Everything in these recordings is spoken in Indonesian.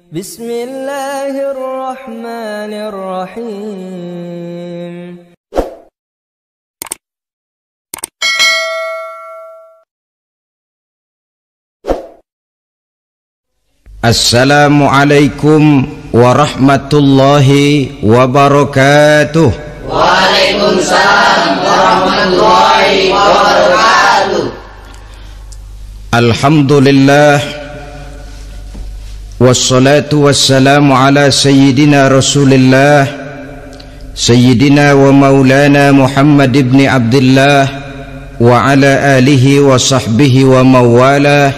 Bismillahirrahmanirrahim. Assalamualaikum warahmatullahi wabarakatuh. Waalaikumsalam warahmatullahi wabarakatuh. Alhamdulillah, wassalatu wassalamu ala sayyidina Rasulillah, sayyidina wa maulana Muhammad ibn Abdullah wa ala alihi wa sahbihi wa mawalah.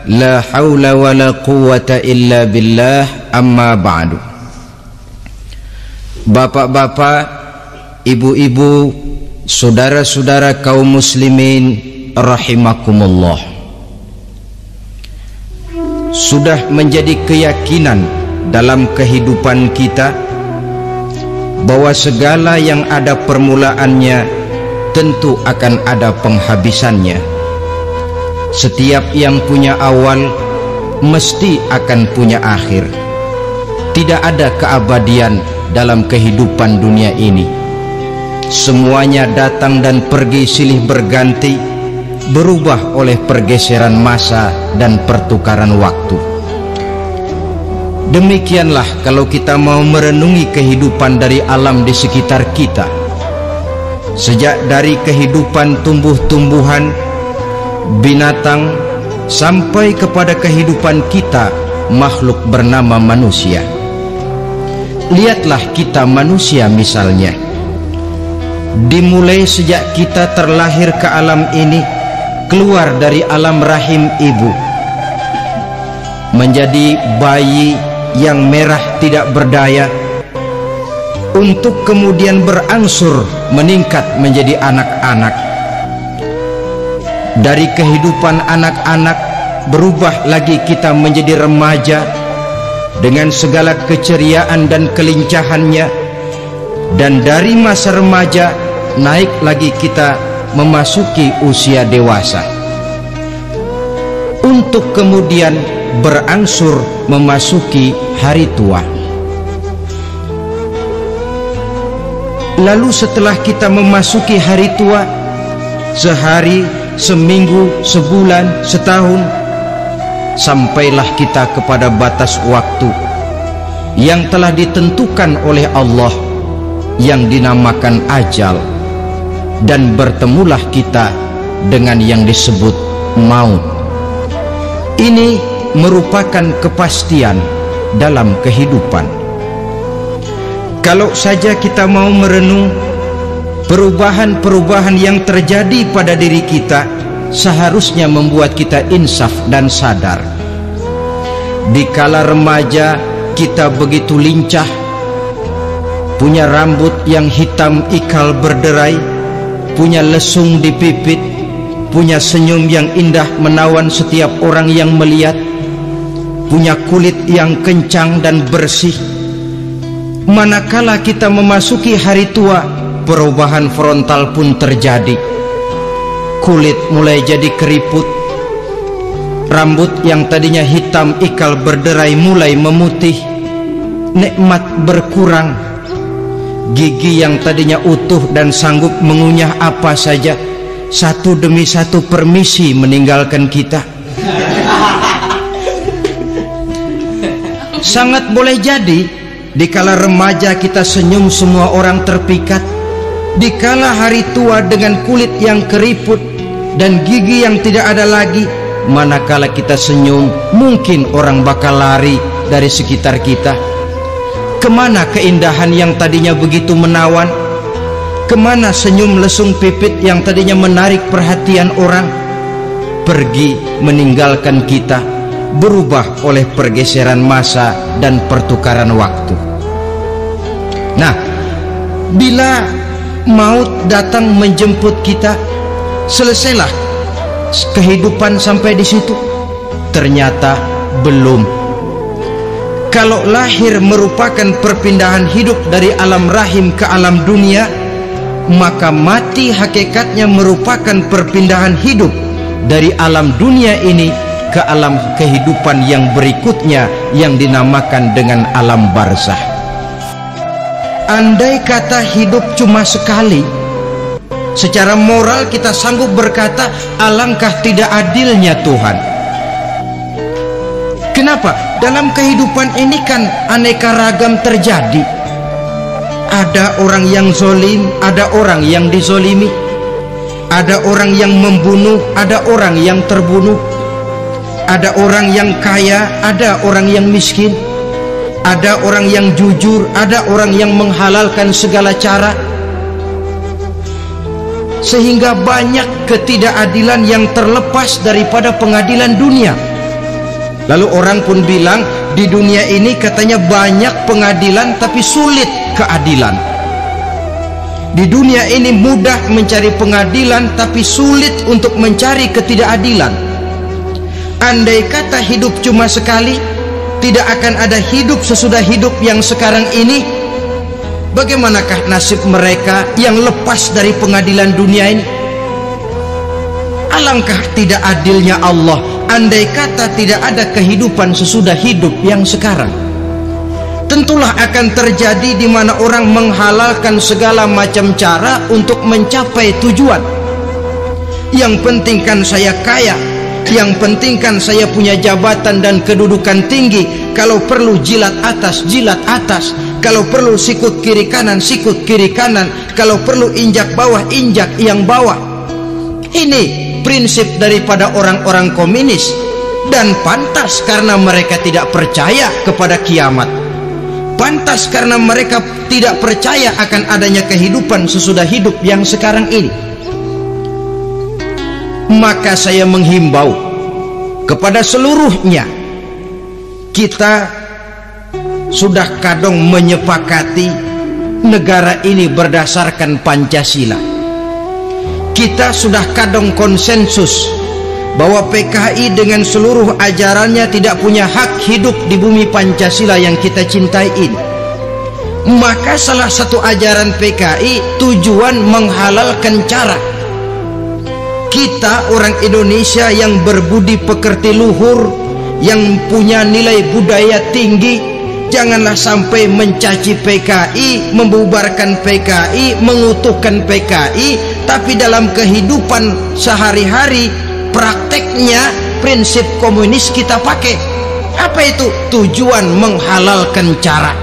La haula wa la quwwata illa billah, amma ba'du. Bapak-bapak, ibu-ibu, saudara-saudara kaum muslimin rahimakumullah, sudah menjadi keyakinan dalam kehidupan kita bahwa segala yang ada permulaannya tentu akan ada penghabisannya. Setiap yang punya awal mesti akan punya akhir. Tidak ada keabadian dalam kehidupan dunia ini. Semuanya datang dan pergi silih berganti, berubah oleh pergeseran masa dan pertukaran waktu. Demikianlah kalau kita mau merenungi kehidupan dari alam di sekitar kita. Sejak dari kehidupan tumbuh-tumbuhan, binatang, sampai kepada kehidupan kita, makhluk bernama manusia. Lihatlah kita manusia misalnya, dimulai sejak kita terlahir ke alam ini, keluar dari alam rahim ibu, menjadi bayi yang merah tidak berdaya, untuk kemudian berangsur meningkat menjadi anak-anak. Dari kehidupan anak-anak berubah lagi kita menjadi remaja dengan segala keceriaan dan kelincahannya, dan dari masa remaja naik lagi kita memasuki usia dewasa, untuk kemudian berangsur memasuki hari tua. Lalu setelah kita memasuki hari tua, sehari, seminggu, sebulan, setahun, sampailah kita kepada batas waktu yang telah ditentukan oleh Allah, yang dinamakan ajal, dan bertemulah kita dengan yang disebut maut. Ini merupakan kepastian dalam kehidupan. Kalau saja kita mau merenung perubahan-perubahan yang terjadi pada diri kita, seharusnya membuat kita insaf dan sadar. Di kala remaja kita begitu lincah, punya rambut yang hitam ikal berderai, punya lesung di pipit, punya senyum yang indah menawan setiap orang yang melihat, punya kulit yang kencang dan bersih. Manakala kita memasuki hari tua, perubahan frontal pun terjadi. Kulit mulai jadi keriput, rambut yang tadinya hitam ikal berderai mulai memutih, nikmat berkurang, gigi yang tadinya utuh dan sanggup mengunyah apa saja, satu demi satu permisi meninggalkan kita. Sangat boleh jadi dikala remaja kita senyum semua orang terpikat, dikala hari tua dengan kulit yang keriput dan gigi yang tidak ada lagi, manakala kita senyum mungkin orang bakal lari dari sekitar kita. Kemana keindahan yang tadinya begitu menawan? Kemana senyum lesung pipit yang tadinya menarik perhatian orang? Pergi meninggalkan kita, berubah oleh pergeseran masa dan pertukaran waktu. Nah, bila maut datang menjemput kita, selesailah kehidupan sampai di situ? Ternyata belum. Kalau lahir merupakan perpindahan hidup dari alam rahim ke alam dunia, maka mati hakikatnya merupakan perpindahan hidup dari alam dunia ini ke alam kehidupan yang berikutnya yang dinamakan dengan alam barzah. Andai kata hidup cuma sekali, secara moral kita sanggup berkata, alangkah tidak adilnya Tuhan. Kenapa? Dalam kehidupan ini kan aneka ragam terjadi. Ada orang yang zolim, ada orang yang dizolimi, ada orang yang membunuh, ada orang yang terbunuh, ada orang yang kaya, ada orang yang miskin, ada orang yang jujur, ada orang yang menghalalkan segala cara. Sehingga banyak ketidakadilan yang terlepas daripada pengadilan dunia. Lalu orang pun bilang, di dunia ini katanya banyak pengadilan tapi sulit keadilan. Di dunia ini mudah mencari pengadilan tapi sulit untuk mencari ketidakadilan. Andai kata hidup cuma sekali, tidak akan ada hidup sesudah hidup yang sekarang ini. Bagaimanakah nasib mereka yang lepas dari pengadilan dunia ini? Alangkah tidak adilnya Allah andai kata tidak ada kehidupan sesudah hidup yang sekarang. Tentulah akan terjadi di mana orang menghalalkan segala macam cara untuk mencapai tujuan. Yang penting kan saya kaya, yang penting kan saya punya jabatan dan kedudukan tinggi. Kalau perlu jilat atas, jilat atas. Kalau perlu sikut kiri kanan, sikut kiri kanan. Kalau perlu injak bawah, injak yang bawah. Ini prinsip daripada orang-orang komunis. Dan pantas karena mereka tidak percaya kepada kiamat. Pantas karena mereka tidak percaya akan adanya kehidupan sesudah hidup yang sekarang ini. Maka saya menghimbau kepada seluruhnya, kita sudah kadung menyepakati negara ini berdasarkan Pancasila. Kita sudah kadung konsensus bahwa PKI dengan seluruh ajarannya tidak punya hak hidup di bumi Pancasila yang kita cintai ini. Maka salah satu ajaran PKI tujuan menghalalkan cara. Kita orang Indonesia yang berbudi pekerti luhur, yang punya nilai budaya tinggi, janganlah sampai mencaci PKI, membubarkan PKI, mengutuhkan PKI, tapi dalam kehidupan sehari-hari prakteknya prinsip komunis kita pakai. Apa itu? Tujuan menghalalkan cara.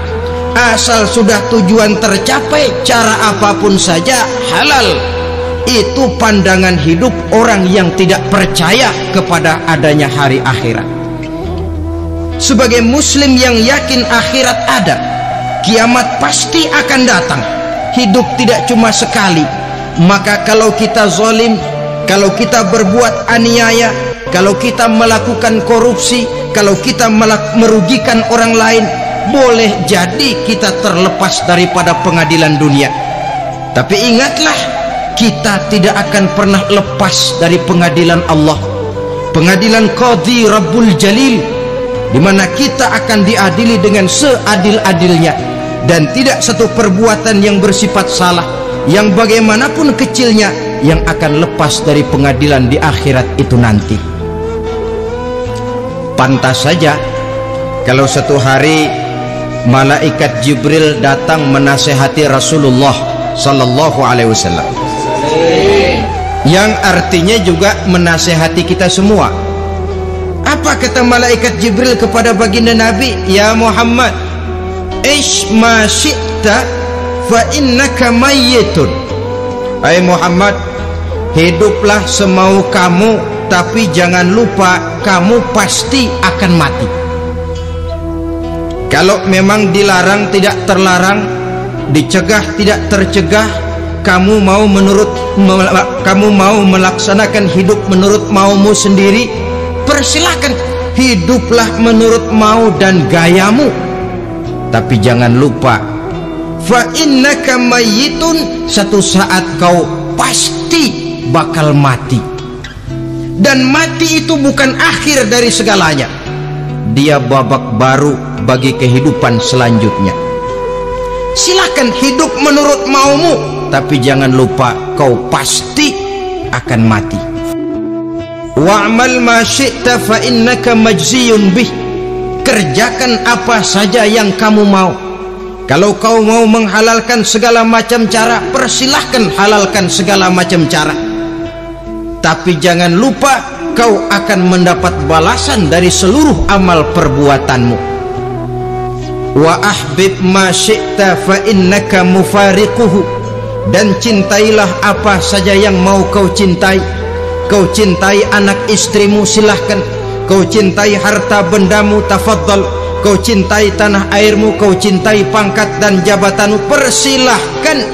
Asal sudah tujuan tercapai, cara apapun saja halal. Itu pandangan hidup orang yang tidak percaya kepada adanya hari akhirat. Sebagai muslim yang yakin akhirat ada, kiamat pasti akan datang. Hidup tidak cuma sekali. Maka kalau kita zalim, kalau kita berbuat aniaya, kalau kita melakukan korupsi, kalau kita merugikan orang lain, boleh jadi kita terlepas daripada pengadilan dunia. Tapi ingatlah, kita tidak akan pernah lepas dari pengadilan Allah, pengadilan Qadhi Rabbul Jalil, di mana kita akan diadili dengan seadil-adilnya, dan tidak satu perbuatan yang bersifat salah, yang bagaimanapun kecilnya, yang akan lepas dari pengadilan di akhirat itu nanti. Pantas saja kalau satu hari malaikat Jibril datang menasehati Rasulullah sallallahu alaihi wasallam, yang artinya juga menasehati kita semua. Apa kata malaikat Jibril kepada baginda Nabi? Ya Muhammad, ish ma syi'ta fa innaka mayyitun. Hai Muhammad, hiduplah semau kamu, tapi jangan lupa kamu pasti akan mati. Kalau memang dilarang tidak terlarang, dicegah tidak tercegah, kamu mau melaksanakan hidup menurut maumu sendiri, persilahkan, hiduplah menurut mau dan gayamu. Tapi jangan lupa, fa innaka mayyitun, satu saat kau pasti bakal mati. Dan mati itu bukan akhir dari segalanya, dia babak baru bagi kehidupan selanjutnya. Silakan hidup menurut maumu, tapi jangan lupa kau pasti akan mati. Wa'mal ma syi'ta fa innaka majziyun bih. Kerjakan apa saja yang kamu mau. Kalau kau mau menghalalkan segala macam cara, persilahkan halalkan segala macam cara. Tapi jangan lupa kau akan mendapat balasan dari seluruh amal perbuatanmu. Wa ahbib ma syi'ta fa innaka mufariquhu. Dan cintailah apa saja yang mau kau cintai. Kau cintai anak istrimu, silahkan. Kau cintai harta bendamu, tafaddal. Kau cintai tanah airmu, kau cintai pangkat dan jabatanmu, persilahkan.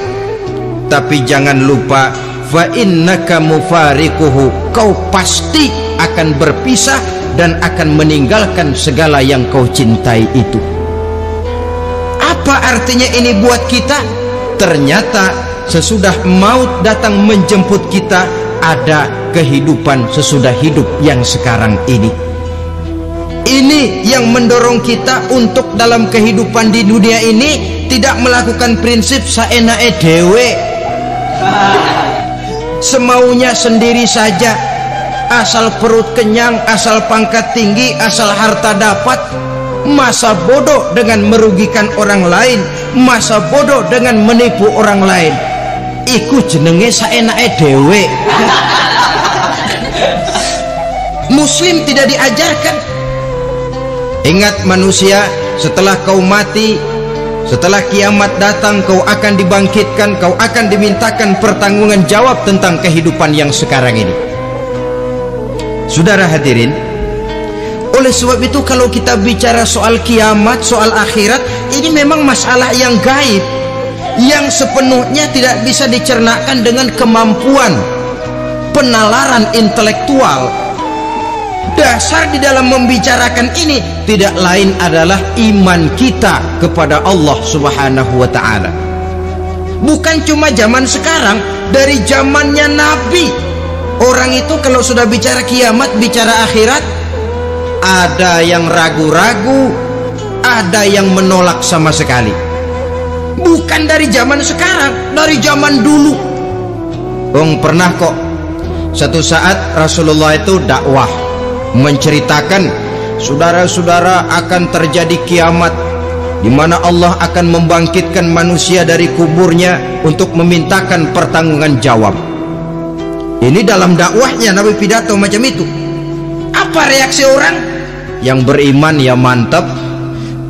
Tapi jangan lupa, fa innaka mufariquhu. Kau pasti akan berpisah dan akan meninggalkan segala yang kau cintai itu. Apa artinya ini buat kita? Ternyata sesudah maut datang menjemput kita, ada kehidupan sesudah hidup yang sekarang ini. Ini yang mendorong kita untuk dalam kehidupan di dunia ini tidak melakukan prinsip saenake dewe, semaunya sendiri saja, asal perut kenyang, asal pangkat tinggi, asal harta dapat. Masa bodoh dengan merugikan orang lain, masa bodoh dengan menipu orang lain. Iku jenenge saenake dewe. Muslim tidak diajarkan. Ingat manusia, setelah kau mati, setelah kiamat datang, kau akan dibangkitkan, kau akan dimintakan pertanggungan jawab tentang kehidupan yang sekarang ini. Saudara hadirin, oleh sebab itu kalau kita bicara soal kiamat, soal akhirat, ini memang masalah yang gaib, yang sepenuhnya tidak bisa dicernakan dengan kemampuan penalaran intelektual. Dasar di dalam membicarakan ini tidak lain adalah iman kita kepada Allah Subhanahu wa ta'ala. Bukan cuma zaman sekarang, dari zamannya Nabi, orang itu kalau sudah bicara kiamat, bicara akhirat, ada yang ragu-ragu, ada yang menolak sama sekali. Bukan dari zaman sekarang, dari zaman dulu. Pernah kok satu saat Rasulullah itu dakwah menceritakan, saudara-saudara, akan terjadi kiamat di mana Allah akan membangkitkan manusia dari kuburnya untuk memintakan pertanggungan jawab. Ini dalam dakwahnya Nabi pidato macam itu. Apa reaksi orang? Yang beriman ya mantap,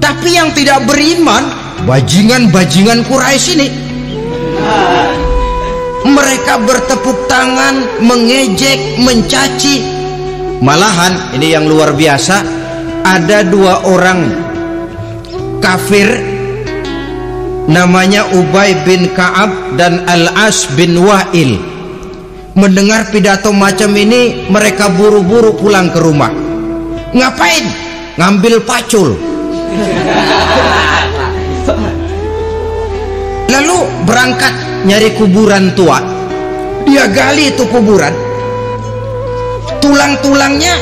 tapi yang tidak beriman, bajingan-bajingan Quraisy ini, mereka bertepuk tangan, mengejek, mencaci. Malahan ini yang luar biasa, ada dua orang kafir namanya Ubay bin Ka'ab dan Al-As bin Wa'il. Mendengar pidato macam ini, mereka buru-buru pulang ke rumah. Ngapain? Ngambil pacul. Lalu berangkat nyari kuburan tua. Dia gali itu kuburan, tulang-tulangnya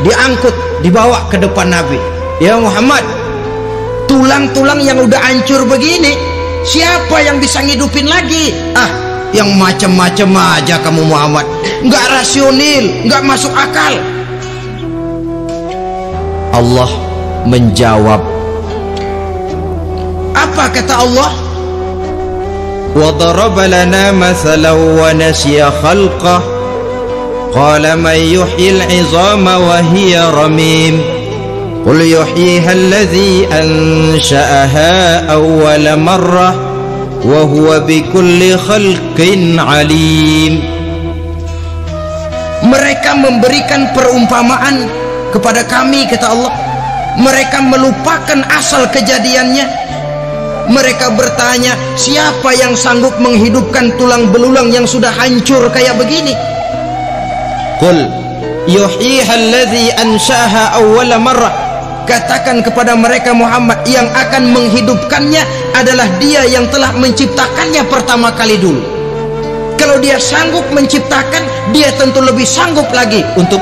diangkut, dibawa ke depan Nabi. Ya Muhammad, tulang-tulang yang udah hancur begini, siapa yang bisa ngidupin lagi? Yang macam-macam aja kamu Muhammad, nggak rasional, nggak masuk akal. Allah menjawab. Apa kata Allah? Wa daraba lana mathalan wa nasiya khalqah qala man yuhyil 'izama wa hiya ramim qul yuhyiha alladhi ansha'aha awwala marrah wa huwa bikulli khalqin alim. Mereka memberikan perumpamaan kepada kami, kata Allah. Mereka melupakan asal kejadiannya. Mereka bertanya, siapa yang sanggup menghidupkan tulang belulang yang sudah hancur kayak begini? Qul yuhyiha alladhi ansha'aha awwala marrah. Katakan kepada mereka Muhammad, yang akan menghidupkannya adalah Dia yang telah menciptakannya pertama kali dulu. Kalau Dia sanggup menciptakan, Dia tentu lebih sanggup lagi untuk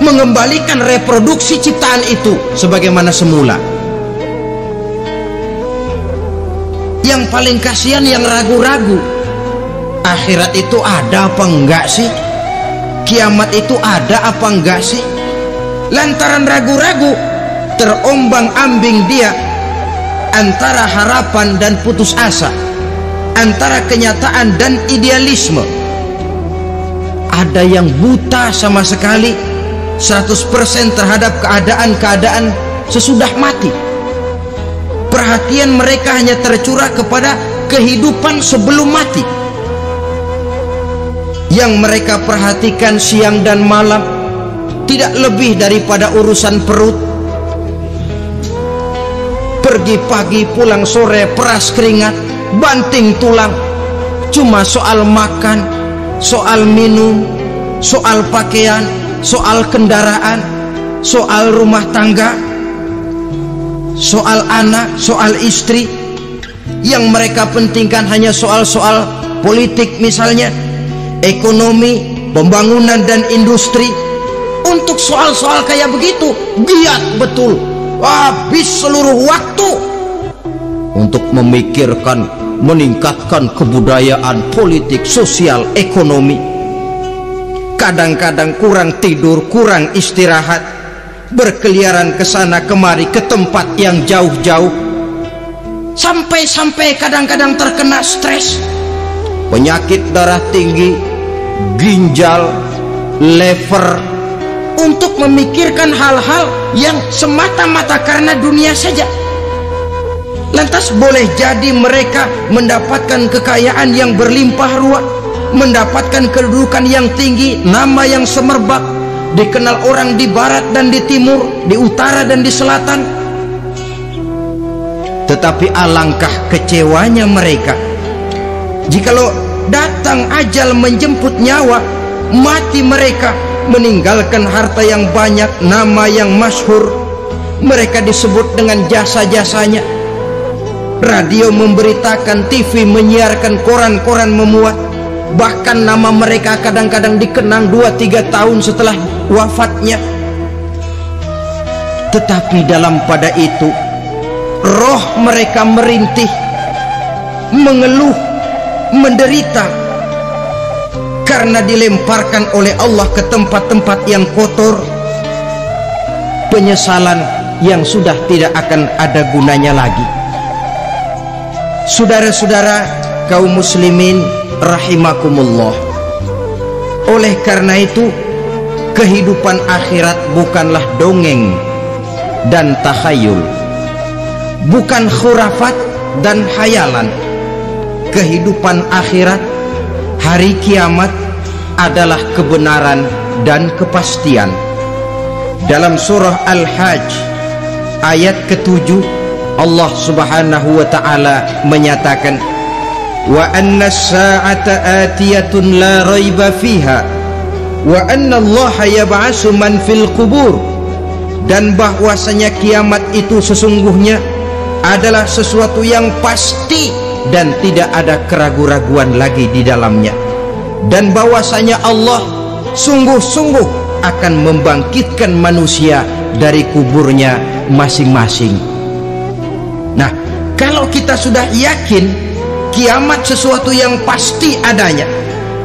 mengembalikan reproduksi ciptaan itu sebagaimana semula. Yang paling kasihan yang ragu-ragu, akhirat itu ada apa enggak sih? kiamat itu ada apa enggak sih? Lantaran ragu-ragu, terombang-ambing dia antara harapan dan putus asa, antara kenyataan dan idealisme. Ada yang buta sama sekali 100% terhadap keadaan-keadaan sesudah mati. Perhatian mereka hanya tercurah kepada kehidupan sebelum mati. Yang mereka perhatikan siang dan malam tidak lebih daripada urusan perut. Pergi pagi pulang sore, peras keringat, banting tulang. Cuma soal makan, soal minum, soal pakaian, soal kendaraan, soal rumah tangga, soal anak, soal istri. Yang mereka pentingkan hanya soal-soal politik misalnya, ekonomi, pembangunan dan industri. Untuk soal-soal kayak begitu giat betul, habis seluruh waktu untuk memikirkan meningkatkan kebudayaan, politik, sosial, ekonomi. Kadang-kadang kurang tidur, kurang istirahat, berkeliaran ke sana kemari ke tempat yang jauh-jauh, sampai-sampai kadang-kadang terkena stres, penyakit darah tinggi, ginjal, lever, untuk memikirkan hal-hal yang semata-mata karena dunia saja. Lantas boleh jadi mereka mendapatkan kekayaan yang berlimpah ruah, mendapatkan kedudukan yang tinggi, nama yang semerbak, dikenal orang di barat dan di timur, di utara dan di selatan. Tetapi alangkah kecewanya mereka jikalau datang ajal menjemput nyawa, mati mereka meninggalkan harta yang banyak, nama yang masyhur. Mereka disebut dengan jasa-jasanya. Radio memberitakan, TV menyiarkan, koran-koran memuat. Bahkan nama mereka kadang-kadang dikenang 2-3 tahun setelah wafatnya. Tetapi dalam pada itu roh mereka merintih, mengeluh, menderita, karena dilemparkan oleh Allah ke tempat-tempat yang kotor. Penyesalan yang sudah tidak akan ada gunanya lagi. Saudara-saudara kaum muslimin rahimakumullah, oleh karena itu kehidupan akhirat bukanlah dongeng dan takhayul, bukan khurafat dan hayalan. Kehidupan akhirat, hari kiamat adalah kebenaran dan kepastian. Dalam surah Al-Hajj ayat ke-7, Allah Subhanahu wa ta'ala menyatakan, wa anna as-sa'ata atiyatun la raiba fiha wa anna allaha yab'asu man fil qubur. Dan bahwasanya kiamat itu sesungguhnya adalah sesuatu yang pasti dan tidak ada keraguan-raguan lagi di dalamnya, dan bahwasanya Allah sungguh-sungguh akan membangkitkan manusia dari kuburnya masing-masing. Nah, kalau kita sudah yakin kiamat sesuatu yang pasti adanya,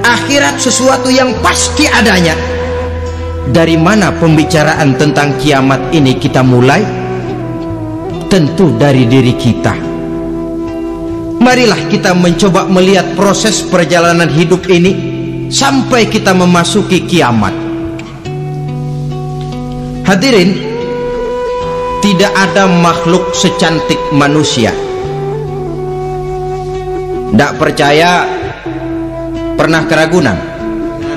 akhirat sesuatu yang pasti adanya, dari mana pembicaraan tentang kiamat ini kita mulai? Tentu dari diri kita. Marilah kita mencoba melihat proses perjalanan hidup ini sampai kita memasuki kiamat. Hadirin, tidak ada makhluk secantik manusia. Tidak percaya? Pernah ke Ragunan?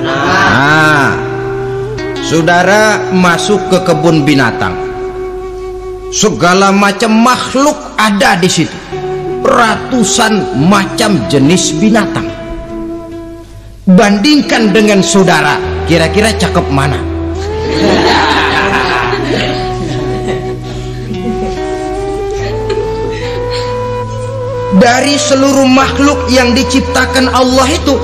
Nah, saudara masuk ke kebun binatang, segala macam makhluk ada di situ, ratusan macam jenis binatang. Bandingkan dengan saudara, kira-kira cakep mana? Dari seluruh makhluk yang diciptakan Allah itu,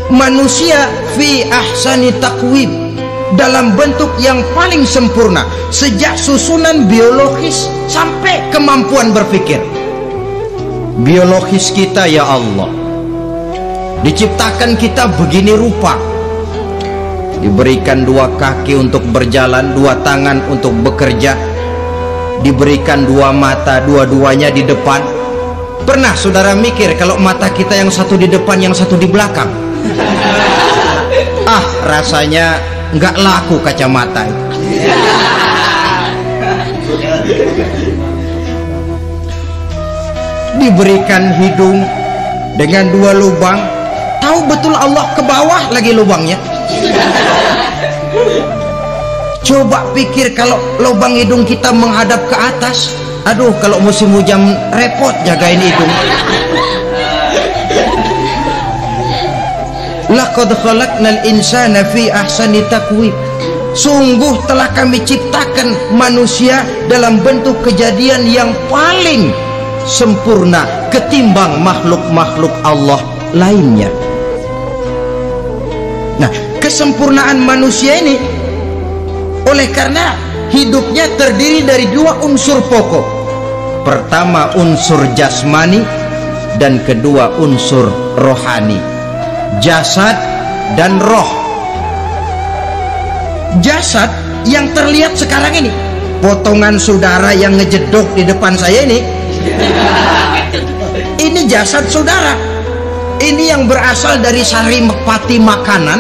manusia fi ahsani taqwim, dalam bentuk yang paling sempurna, sejak susunan biologis sampai kemampuan berpikir. Biologis kita, ya Allah, diciptakan kita begini rupa, diberikan 2 kaki untuk berjalan, 2 tangan untuk bekerja, diberikan 2 mata, dua-duanya di depan. Pernah saudara mikir kalau mata kita yang satu di depan, yang satu di belakang? Rasanya nggak laku kacamata itu. Diberikan hidung dengan 2 lubang, tahu betul Allah ke bawah lagi lubangnya. Coba pikir kalau lubang hidung kita menghadap ke atas. Aduh, kalau musim hujan repot jagain hidung. Laqad khalaqnal insana fi ahsani taqwim. Sungguh telah kami ciptakan manusia dalam bentuk kejadian yang paling sempurna ketimbang makhluk-makhluk Allah lainnya. Nah, kesempurnaan manusia ini oleh karena hidupnya terdiri dari 2 unsur pokok. Pertama unsur jasmani dan kedua unsur rohani, jasad dan roh. Jasad yang terlihat sekarang ini, potongan saudara yang ngejedok di depan saya ini jasad saudara. Ini yang berasal dari sari pati makanan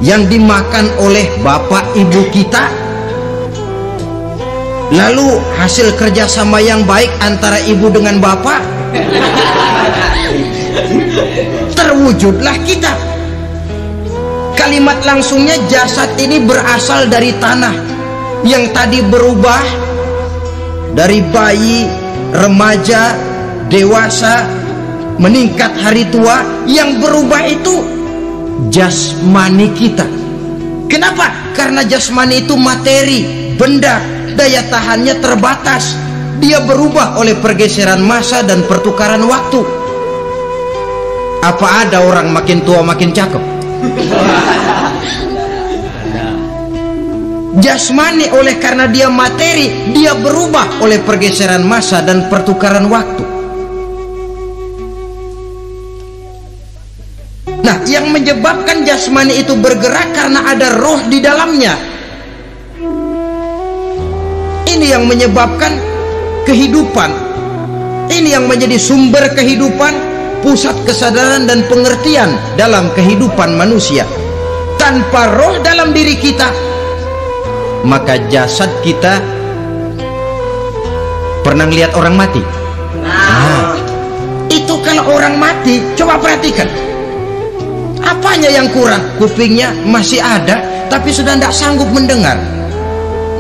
yang dimakan oleh bapak ibu kita. Lalu hasil kerjasama yang baik antara ibu dengan bapak, terwujudlah kita. Kalimat langsungnya, jasad ini berasal dari tanah yang tadi berubah dari bayi, remaja, dewasa, meningkat hari tua. Yang berubah itu jasmani kita. Kenapa? Karena jasmani itu materi, benda, daya tahannya terbatas. Dia berubah oleh pergeseran masa dan pertukaran waktu. Apa ada orang makin tua makin cakep? Jasmani oleh karena dia materi, dia berubah oleh pergeseran masa dan pertukaran waktu. Nah, yang menyebabkan jasmani itu bergerak karena ada roh di dalamnya. Ini yang menyebabkan kehidupan. Ini yang menjadi sumber kehidupan, pusat kesadaran dan pengertian dalam kehidupan manusia. Tanpa roh dalam diri kita, maka jasad kita. Pernah lihat orang mati? Nah, itu kalau orang mati, coba perhatikan. Apanya yang kurang? Kupingnya masih ada, tapi sudah tidak sanggup mendengar.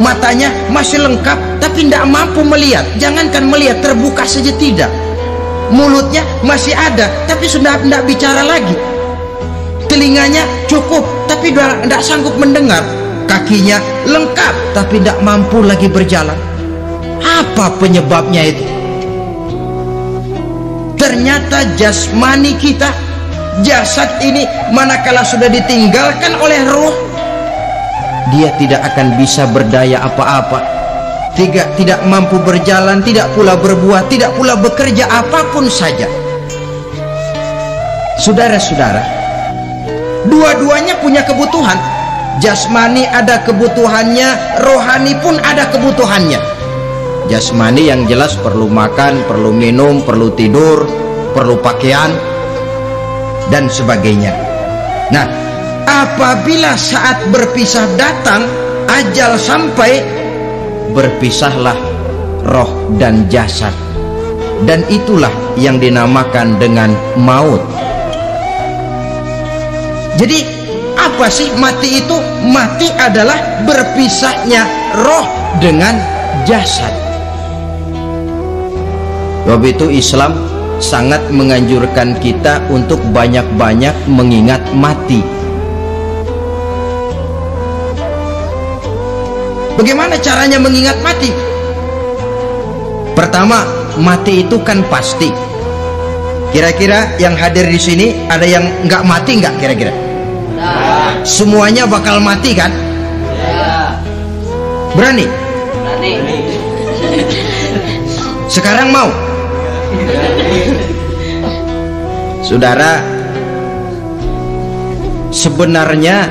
Matanya masih lengkap, tapi tidak mampu melihat. Jangankan melihat, terbuka saja tidak. Mulutnya masih ada, tapi sudah tidak bicara lagi. Telinganya cukup, tapi sudah tidak sanggup mendengar. Kakinya lengkap, tapi tidak mampu lagi berjalan. Apa penyebabnya itu? Ternyata jasmani kita, jasad ini, manakala sudah ditinggalkan oleh roh, dia tidak akan bisa berdaya apa-apa, tidak mampu berjalan, tidak pula berbuat, tidak pula bekerja apapun saja. Saudara-saudara, dua-duanya punya kebutuhan. Jasmani ada kebutuhannya, rohani pun ada kebutuhannya. Jasmani yang jelas perlu makan, perlu minum, perlu tidur, perlu pakaian dan sebagainya. Nah, apabila saat berpisah datang, ajal sampai, berpisahlah roh dan jasad, dan itulah yang dinamakan dengan maut. Jadi apa sih mati itu? Mati adalah berpisahnya roh dengan jasad. Sebab itu Islam sangat menganjurkan kita untuk banyak-banyak mengingat mati. Bagaimana caranya mengingat mati? Pertama, mati itu kan pasti. Kira-kira yang hadir di sini ada yang nggak mati nggak kira-kira? Semuanya bakal mati kan? Berani? Berani. Sekarang mau? Saudara, sebenarnya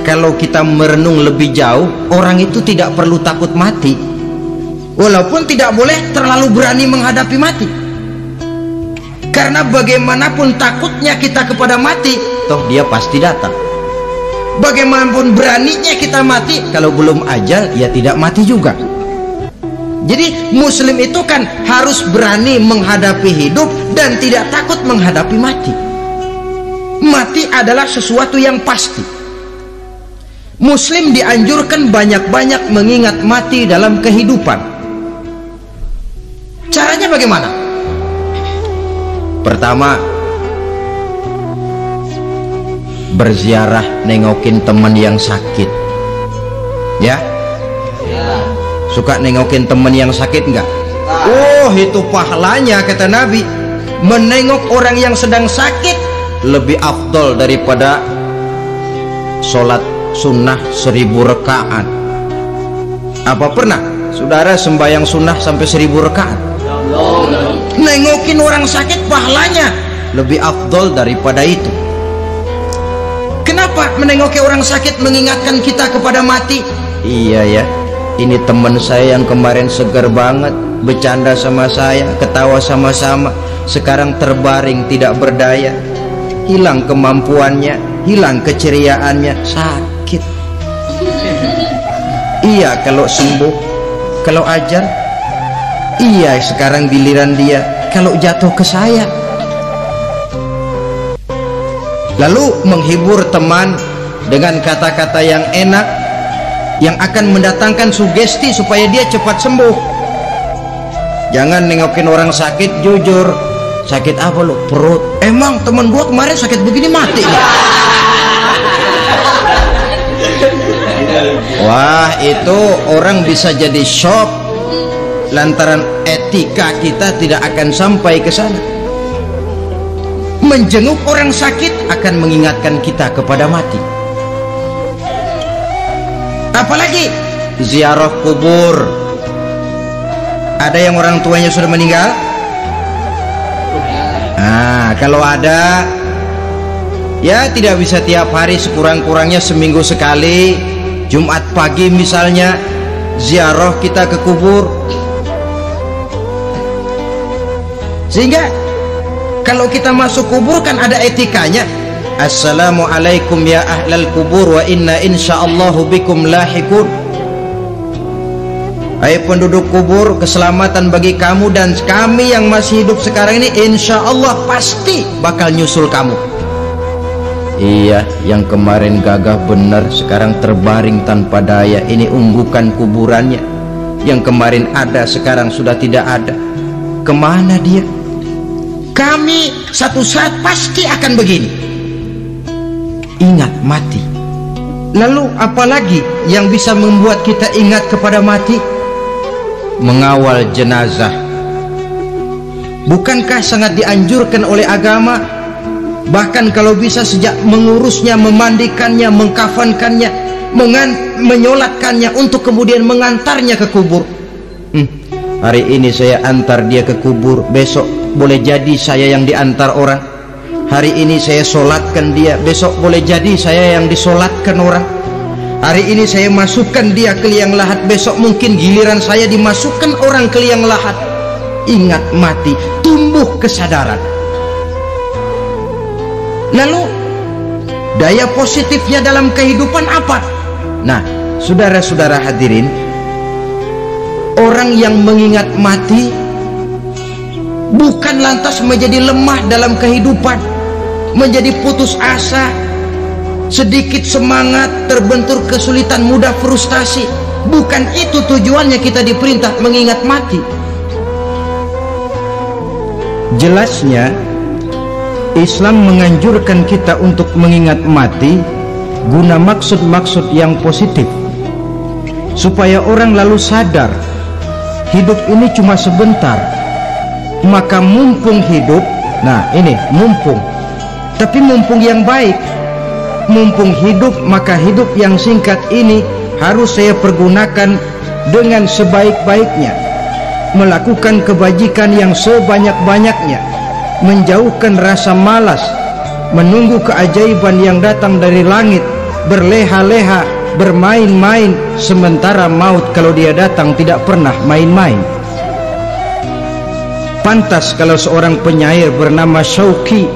kalau kita merenung lebih jauh, orang itu tidak perlu takut mati, walaupun tidak boleh terlalu berani menghadapi mati. Karena bagaimanapun takutnya kita kepada mati, toh dia pasti datang. Bagaimanapun beraninya kita mati, kalau belum ajal ya tidak mati juga. Jadi muslim itu kan harus berani menghadapi hidup dan tidak takut menghadapi mati. Mati adalah sesuatu yang pasti. Muslim dianjurkan banyak-banyak mengingat mati dalam kehidupan. Caranya bagaimana? Pertama, berziarah, nengokin teman yang sakit. Ya? Suka nengokin teman yang sakit enggak? Oh, itu pahalanya kata Nabi. Menengok orang yang sedang sakit lebih afdol daripada sholat sunnah 1000 rakaat. Apa pernah saudara sembahyang sunnah sampai 1000 rakaat? Nengokin orang sakit pahalanya lebih afdol daripada itu. Kenapa menengoki orang sakit mengingatkan kita kepada mati? Iya ya, ini teman saya yang kemarin segar banget, bercanda sama saya, ketawa sama-sama, sekarang terbaring tidak berdaya, hilang kemampuannya, hilang keceriaannya, sakit. Iya kalau sembuh, kalau ajar, iya sekarang giliran dia, kalau jatuh ke saya. Lalu menghibur teman dengan kata-kata yang enak, yang akan mendatangkan sugesti supaya dia cepat sembuh. Jangan nengokin orang sakit jujur, sakit apa lu? Perut. Emang teman gua kemarin sakit begini mati nih. Wah, itu orang bisa jadi shock lantaran etika kita tidak akan sampai ke sana. Menjenguk orang sakit akan mengingatkan kita kepada mati. Apalagi ziarah kubur. Ada yang orang tuanya sudah meninggal? Nah, kalau ada, ya tidak bisa tiap hari, sekurang-kurangnya seminggu sekali, Jumat pagi misalnya, ziarah kita ke kubur. Sehingga kalau kita masuk kubur kan ada etikanya. Assalamualaikum ya ahlal kubur wa inna insyaallahu bikum lahikun. Hai penduduk kubur, keselamatan bagi kamu dan kami yang masih hidup sekarang ini insyaallah pasti bakal nyusul kamu. Iya, yang kemarin gagah benar sekarang terbaring tanpa daya. Ini unggukan kuburannya. Yang kemarin ada sekarang sudah tidak ada. Kemana dia? Kami satu saat pasti akan begini. Ingat mati. Lalu apalagi yang bisa membuat kita ingat kepada mati? Mengawal jenazah. Bukankah sangat dianjurkan oleh agama? Bahkan kalau bisa sejak mengurusnya, memandikannya, mengkafankannya, menyolatkannya untuk kemudian mengantarnya ke kubur. Hari ini saya antar dia ke kubur, besok boleh jadi saya yang diantar orang. Hari ini saya solatkan dia, besok boleh jadi saya yang disolatkan orang. Hari ini saya masukkan dia ke liang lahat, besok mungkin giliran saya dimasukkan orang ke liang lahat. Ingat mati, tumbuh kesadaran. Lalu daya positifnya dalam kehidupan apa? Nah, saudara-saudara hadirin, orang yang mengingat mati bukan lantas menjadi lemah dalam kehidupan, menjadi putus asa, sedikit semangat, terbentur kesulitan, mudah frustasi. Bukan itu tujuannya kita diperintah mengingat mati. Jelasnya Islam menganjurkan kita untuk mengingat mati guna maksud-maksud yang positif, supaya orang lalu sadar hidup ini cuma sebentar. Maka mumpung hidup, nah ini mumpung, tapi mumpung yang baik. Mumpung hidup, maka hidup yang singkat ini harus saya pergunakan dengan sebaik-baiknya, melakukan kebajikan yang sebanyak-banyaknya, menjauhkan rasa malas, menunggu keajaiban yang datang dari langit, berleha-leha, bermain-main, sementara maut kalau dia datang tidak pernah main-main. Pantas kalau seorang penyair bernama Syauqi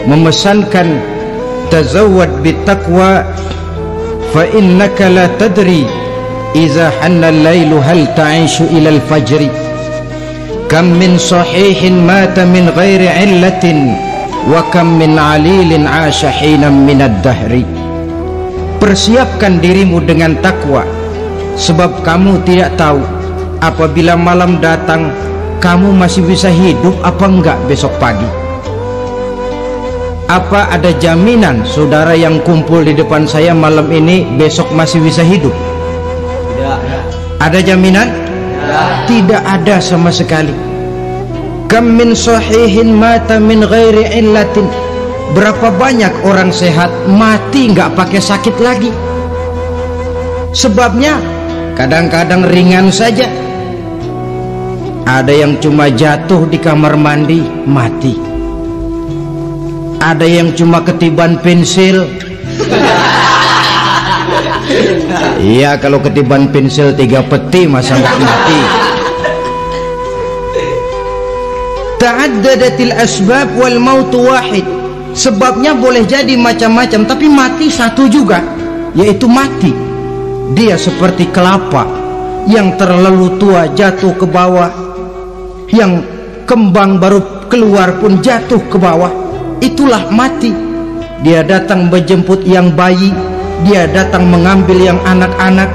memesankan, tazawwad bittaqwa fa innaka la tadri iza hanna al-lailu hal ta'ishu ila al-fajri, kam min sahihin mata min ghairi illatin wa kam min alilin 'asha hinan min ad-dahri. Persiapkan dirimu dengan takwa, sebab kamu tidak tahu apabila malam datang kamu masih bisa hidup apa enggak besok pagi. Apa ada jaminan saudara yang kumpul di depan saya malam ini besok masih bisa hidup? Tidak. Ada jaminan? Tidak ada sama sekali. Kam min sahihin mata min ghairi illatin. Berapa banyak orang sehat mati nggak pakai sakit lagi. Sebabnya kadang-kadang ringan saja. Ada yang cuma jatuh di kamar mandi mati. Ada yang cuma ketiban pensil. Iya, kalau ketiban pensil 3 peti masa nggak mati. Ta'addadatil asbab wal mautu wahid. Sebabnya boleh jadi macam-macam, tapi mati satu juga, yaitu mati. Dia seperti kelapa yang terlalu tua jatuh ke bawah, yang kembang baru keluar pun jatuh ke bawah. Itulah mati. Dia datang menjemput yang bayi, dia datang mengambil yang anak-anak,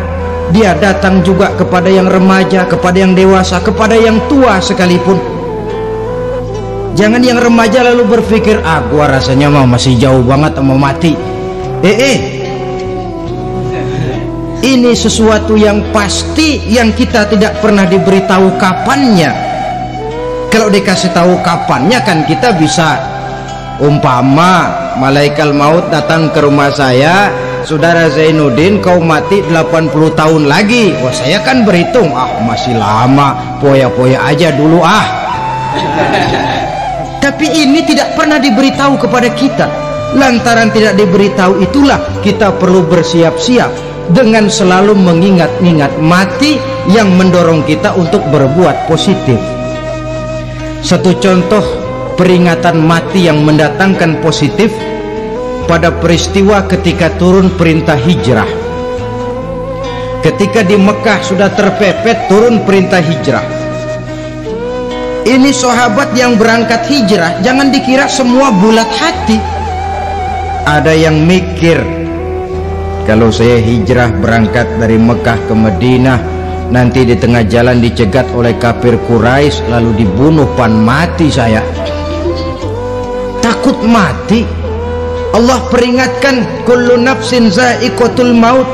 dia datang juga kepada yang remaja, kepada yang dewasa, kepada yang tua sekalipun. Jangan yang remaja lalu berpikir, gua rasanya masih jauh banget mau mati. Ini sesuatu yang pasti yang kita tidak pernah diberitahu kapannya. Kalau dikasih tahu kapannya kan kita bisa, umpama malaikat maut datang ke rumah saya, saudara Zainuddin kau mati 80 tahun lagi. Wah, saya kan berhitung, masih lama, poya-poya aja dulu Tapi ini tidak pernah diberitahu kepada kita. Lantaran tidak diberitahu itulah kita perlu bersiap-siap dengan selalu mengingat-ingat mati yang mendorong kita untuk berbuat positif. Satu contoh peringatan mati yang mendatangkan positif pada peristiwa ketika turun perintah hijrah. Ketika di Mekah sudah terpepet turun perintah hijrah. Ini sahabat yang berangkat hijrah, jangan dikira semua bulat hati. Ada yang mikir, kalau saya hijrah berangkat dari Mekah ke Madinah, nanti di tengah jalan dicegat oleh kafir Quraisy lalu dibunuh, mati saya. Takut mati. Allah peringatkan, kullu nafsin za'iqatul maut.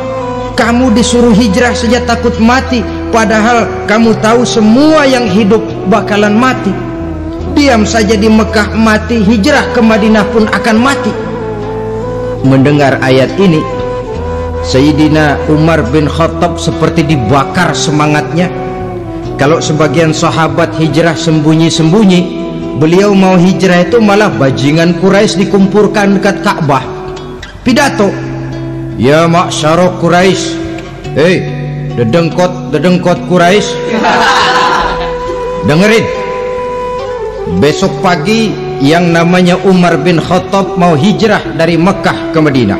Kamu disuruh hijrah saja takut mati, padahal kamu tahu semua yang hidup bakalan mati. Diam saja di Mekah mati, hijrah ke Madinah pun akan mati. Mendengar ayat ini, Sayyidina Umar bin Khattab seperti dibakar semangatnya. Kalau sebagian sahabat hijrah sembunyi-sembunyi, beliau mau hijrah itu malah bajingan Quraisy dikumpulkan dekat Ka'bah. Pidato, ya ma'syara Quraisy, dedengkot Quraisy, dengerin. Besok pagi yang namanya Umar bin Khattab mau hijrah dari Mekah ke Madinah.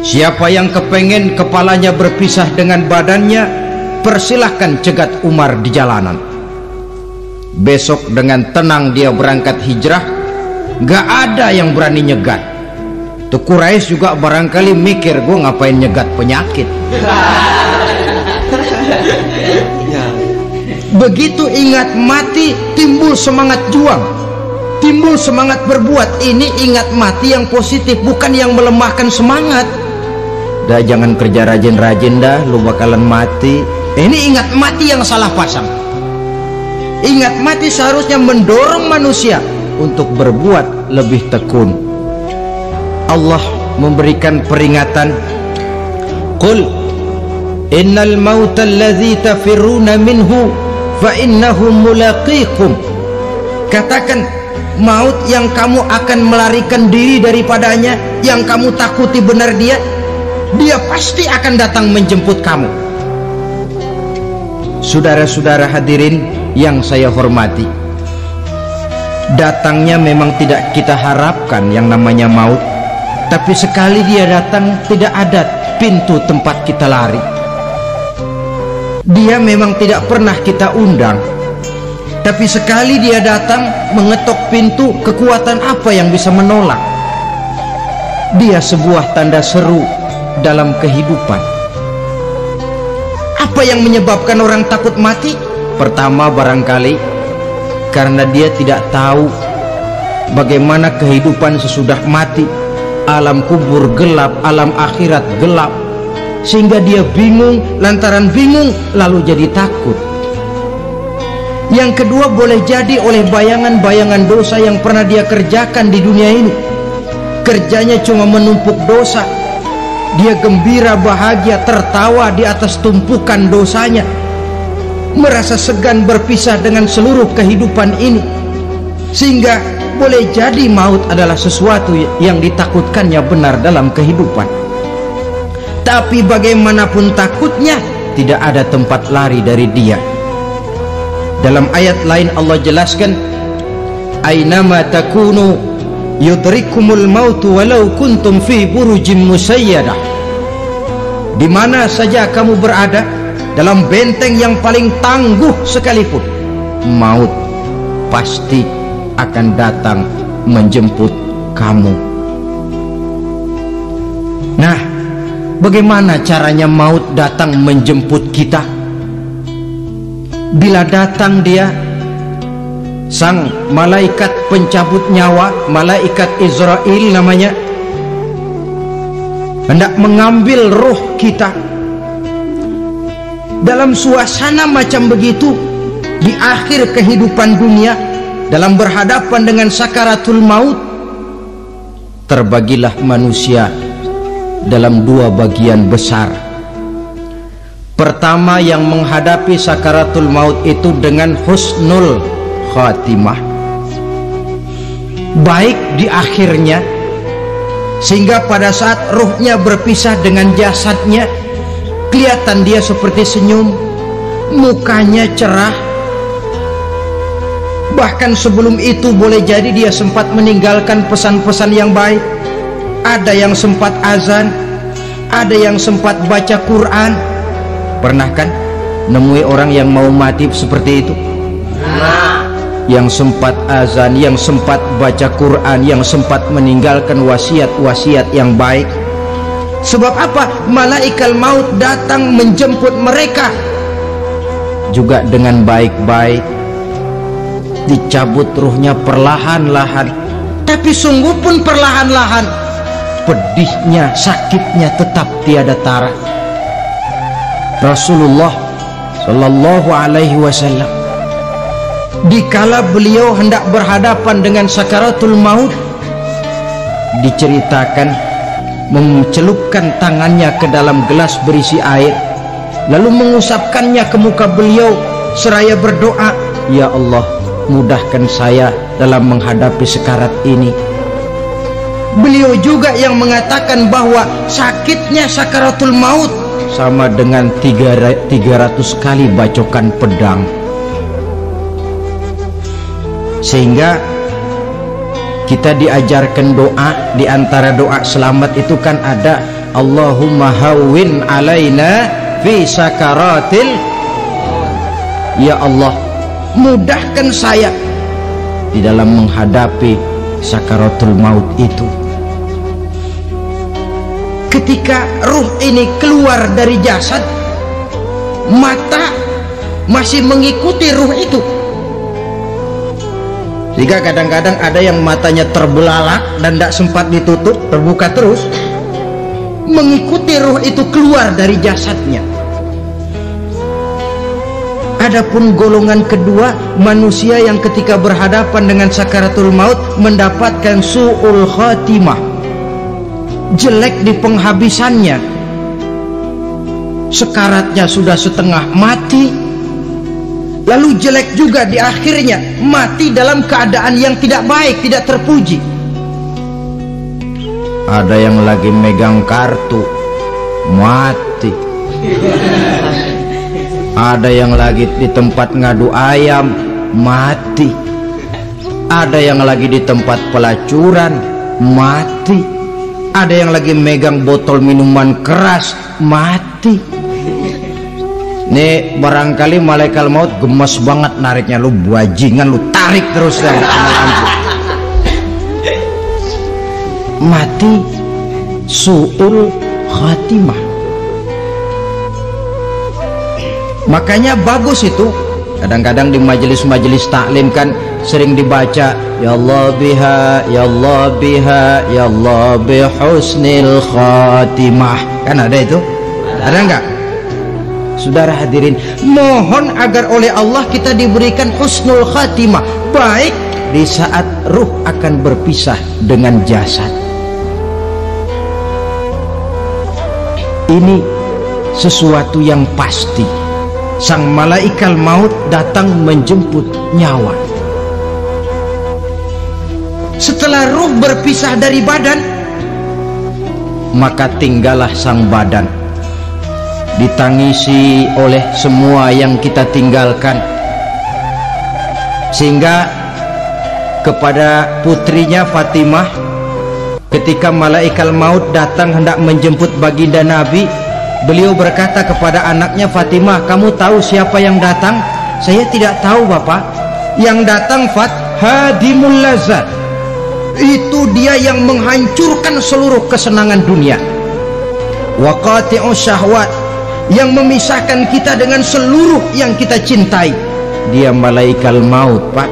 Siapa yang kepengen kepalanya berpisah dengan badannya, persilahkan cegat Umar di jalanan. Besok dengan tenang dia berangkat hijrah, gak ada yang berani nyegat. Tuh Quraisy juga barangkali mikir, gue ngapain nyegat penyakit. Begitu ingat mati, timbul semangat juang, timbul semangat berbuat. Ini ingat mati yang positif, bukan yang melemahkan semangat. Dah jangan kerja rajin-rajin dah, lu bakalan mati. Ini ingat mati yang salah pasang. Ingat mati seharusnya mendorong manusia untuk berbuat lebih tekun. Allah memberikan peringatan, qul innal mauta alladzi tafirruna minhu fa innahu mulaqikum. Katakan, maut yang kamu akan melarikan diri daripadanya, yang kamu takuti benar dia pasti akan datang menjemput kamu. Saudara-saudara hadirin yang saya hormati, datangnya memang tidak kita harapkan yang namanya maut, tapi sekali dia datang tidak ada pintu tempat kita lari. Dia memang tidak pernah kita undang, tapi sekali dia datang mengetok pintu, kekuatan apa yang bisa menolak? Dia sebuah tanda seru dalam kehidupan. Apa yang menyebabkan orang takut mati? Pertama, barangkali karena dia tidak tahu bagaimana kehidupan sesudah mati. Alam kubur gelap, alam akhirat gelap, sehingga dia bingung. Lantaran bingung lalu jadi takut. Yang kedua, boleh jadi oleh bayangan-bayangan dosa yang pernah dia kerjakan di dunia ini. Kerjanya cuma menumpuk dosa. Dia gembira, bahagia, tertawa di atas tumpukan dosanya, merasa segan berpisah dengan seluruh kehidupan ini, sehingga boleh jadi maut adalah sesuatu yang ditakutkannya benar dalam kehidupan. Tapi bagaimanapun takutnya, tidak ada tempat lari dari dia. Dalam ayat lain Allah jelaskan, "Ainama takunu yudrikumul mautu walau kuntum fi burujim musayyadah." Di mana saja kamu berada, dalam benteng yang paling tangguh sekalipun, maut pasti akan datang menjemput kamu. Nah, bagaimana caranya maut datang menjemput kita? Bila datang dia, sang malaikat pencabut nyawa, malaikat Israel namanya, hendak mengambil roh kita. Dalam suasana macam begitu, di akhir kehidupan dunia, dalam berhadapan dengan sakaratul maut, terbagilah manusia dalam dua bagian besar. Pertama, yang menghadapi sakaratul maut itu dengan husnul khatimah, baik di akhirnya, sehingga pada saat ruhnya berpisah dengan jasadnya, kelihatan dia seperti senyum, mukanya cerah. Bahkan sebelum itu boleh jadi dia sempat meninggalkan pesan-pesan yang baik. Ada yang sempat azan, ada yang sempat baca Quran. Pernah kan nemui orang yang mau mati seperti itu? Yang sempat azan, yang sempat baca Quran, yang sempat meninggalkan wasiat-wasiat yang baik. Sebab apa? Malaikat maut datang menjemput mereka juga dengan baik-baik. Dicabut ruhnya perlahan-lahan, tapi sungguh pun perlahan-lahan. Pedihnya, sakitnya tetap tiada tara. Rasulullah Sallallahu Alaihi Wasallam, dikala beliau hendak berhadapan dengan sakaratul maut, diceritakan mencelupkan tangannya ke dalam gelas berisi air, lalu mengusapkannya ke muka beliau seraya berdoa, "Ya Allah, mudahkan saya dalam menghadapi sekarat ini." Beliau juga yang mengatakan bahwa sakitnya sakaratul maut sama dengan 300 kali bacokan pedang. Sehingga kita diajarkan doa. Di antara doa selamat itu kan ada, Allahumma hawwin alaina fi sakaratil, ya Allah, mudahkan saya di dalam menghadapi sakaratul maut itu. Ketika ruh ini keluar dari jasad, mata masih mengikuti ruh itu. Jika kadang-kadang ada yang matanya terbelalak dan tidak sempat ditutup, terbuka terus, mengikuti ruh itu keluar dari jasadnya. Adapun golongan kedua, manusia yang ketika berhadapan dengan sakaratul maut mendapatkan su'ul khatimah, jelek di penghabisannya. Sekaratnya sudah setengah mati, lalu jelek juga di akhirnya, mati dalam keadaan yang tidak baik, tidak terpuji. Ada yang lagi megang kartu, mati. Ada yang lagi di tempat ngadu ayam, mati. Ada yang lagi di tempat pelacuran, mati. Ada yang lagi megang botol minuman keras, mati. Nih barangkali malaikat maut gemes banget nariknya, lu bajingan, lu tarik terus dan mati su'ul khatimah. Makanya bagus itu, kadang-kadang di majelis-majelis taklim kan sering dibaca, ya Allah biha, ya Allah biha, ya Allah bihusnil khatimah. Kan ada itu? Ada enggak? Saudara hadirin, mohon agar oleh Allah kita diberikan husnul khatimah, baik di saat ruh akan berpisah dengan jasad. Ini sesuatu yang pasti. Sang malaikat maut datang menjemput nyawa. Setelah ruh berpisah dari badan, maka tinggallah sang badan, ditangisi oleh semua yang kita tinggalkan. Sehingga kepada putrinya Fatimah, ketika malaikat maut datang hendak menjemput baginda Nabi, beliau berkata kepada anaknya, Fatimah, kamu tahu siapa yang datang? Saya tidak tahu, Bapak. Yang datang hadimul lazat, itu dia yang menghancurkan seluruh kesenangan dunia. Wa qati'us syahwat, yang memisahkan kita dengan seluruh yang kita cintai. Dia malaikat maut, Pak.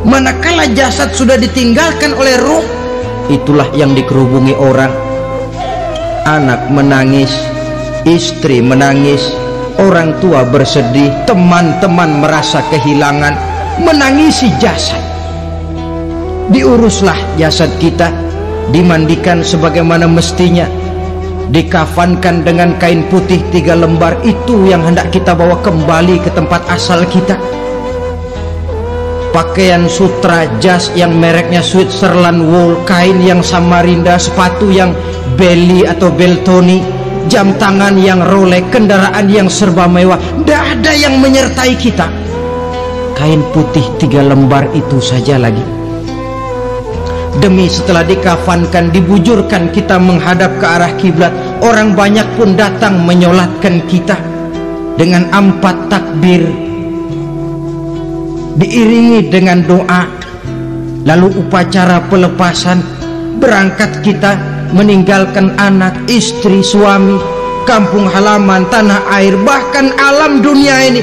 Manakala jasad sudah ditinggalkan oleh ruh, itulah yang dikerubungi orang. Anak menangis, istri menangis, orang tua bersedih, teman-teman merasa kehilangan, menangisi jasad. Diuruslah jasad kita, dimandikan sebagaimana mestinya, dikafankan dengan kain putih 3 lembar. Itu yang hendak kita bawa kembali ke tempat asal kita. Pakaian sutra jas yang mereknya Switzerland wool, kain yang Samarinda, sepatu yang Belly atau Beltoni, jam tangan yang Rolex, kendaraan yang serba mewah, tidak ada yang menyertai kita. Kain putih 3 lembar itu saja lagi. Demi setelah dikafankan, dibujurkan kita menghadap ke arah kiblat, orang banyak pun datang menyolatkan kita dengan 4 takbir, diiringi dengan doa. Lalu upacara pelepasan, berangkat kita meninggalkan anak, istri, suami, kampung halaman, tanah air, bahkan alam dunia ini.